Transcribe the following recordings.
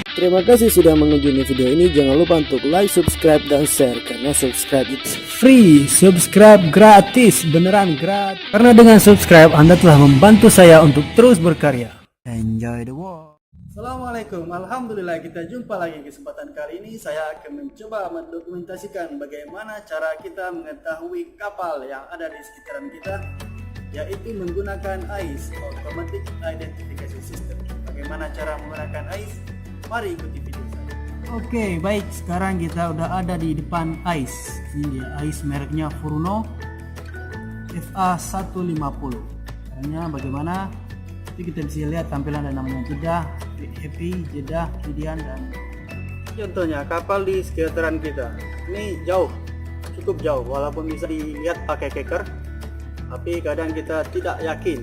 Terima kasih sudah mengunjungi video ini. Jangan lupa untuk like, subscribe, dan share. Karena subscribe itu free. Subscribe gratis. Beneran gratis. Karena dengan subscribe Anda telah membantu saya untuk terus berkarya. Enjoy the walk. Assalamualaikum. Alhamdulillah, kita jumpa lagi. Kesempatan kali ini saya akan mencoba mendokumentasikan bagaimana cara kita mengetahui kapal yang ada di sekitaran kita, yaitu menggunakan AIS, Automatic Identification System. Bagaimana cara menggunakan AIS? Mari ikuti video saya. Oke, baik. Sekarang kita udah ada di depan AIS. Ini dia AIS, mereknya Furuno FA150. Caranya bagaimana? Jadi kita bisa lihat tampilan ada namanya Jeddah, Happy, Jeddah, Median, dan contohnya kapal di sekitaran kita. Ini jauh, cukup jauh, walaupun bisa dilihat pakai keker, tapi kadang kita tidak yakin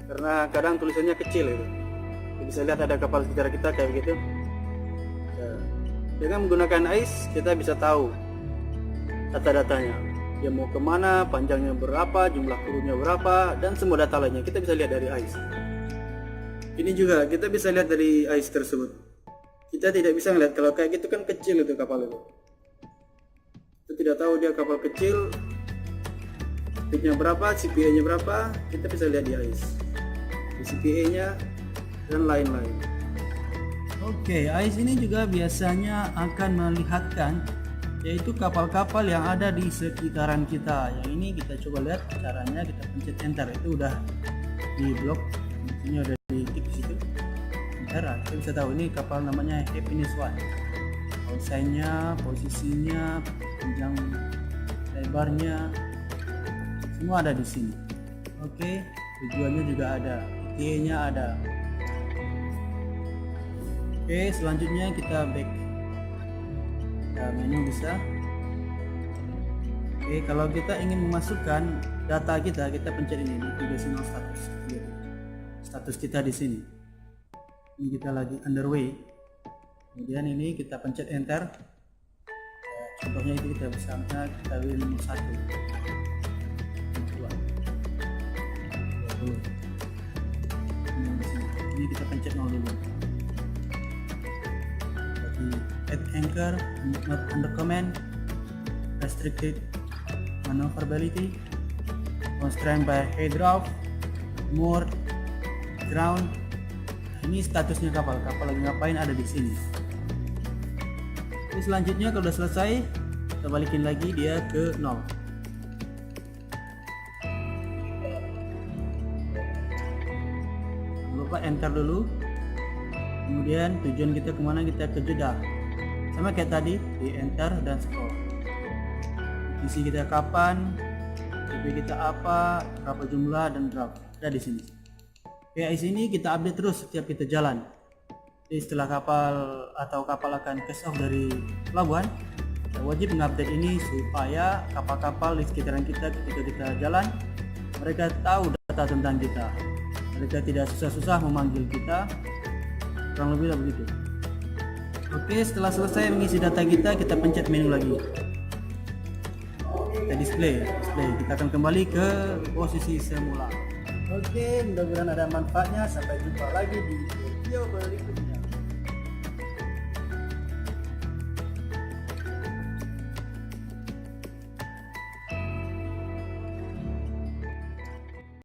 karena kadang tulisannya kecil itu. Kita bisa lihat ada kapal sekitar kita kayak begitu. Dengan menggunakan AIS kita bisa tahu data-datanya, dia mau kemana, panjangnya berapa, jumlah krunya berapa, dan semua data lainnya kita bisa lihat dari AIS. Ini juga kita bisa lihat dari AIS tersebut. Kita tidak bisa melihat kalau kayak gitu kan kecil itu kapal itu. Kita tidak tahu dia kapal kecil, speednya berapa, CPA nya berapa, kita bisa lihat di AIS, di CPA nya dan lain-lain. Oke, AIS ini juga biasanya akan melihatkan yaitu kapal-kapal yang ada di sekitaran kita. Yang ini kita coba lihat caranya, kita pencet enter, itu udah di blok, ini udah di titik situ. Enter, kita bisa tahu ini kapal namanya Happiness One. Callsign-nya, posisinya, panjang lebarnya, semua ada di sini. Oke, tujuannya juga ada, ETA-nya ada. Oke, selanjutnya kita back. Menu bisa. Oke, kalau kita ingin memasukkan data kita, kita pencet ini, navigational status. Status kita di sini. Ini kita lagi underway. Kemudian ini kita pencet enter. Contohnya itu kita bisa kita pilih nomor 1. Ini kita pencet 0 dulu. Add anchor, not under command, restricted maneuverability, constrained by head draft, moored, ground. Ini statusnya kapal lagi ngapain, ada di sini. Ini selanjutnya kalau sudah selesai, kita balikin lagi dia ke 0. Jangan lupa enter dulu. Kemudian tujuan kita kemana, kita ke Jeddah. Sama kayak tadi, di enter dan scroll. Isi kita kapan, CP kita apa, berapa jumlah, dan draft ada di sini. Kayak di sini kita update terus setiap kita jalan. Jadi setelah kapal akan cast off dari pelabuhan, kita wajib mengupdate ini supaya kapal-kapal di sekitaran kita ketika kita jalan, mereka tahu data tentang kita. Mereka tidak susah-susah memanggil kita. Kurang lebih begitu. Oke, setelah selesai mengisi data kita pencet menu lagi. Kita display. Kita akan kembali ke posisi semula. Oke, mudah-mudahan ada manfaatnya. Sampai jumpa lagi di video berikutnya.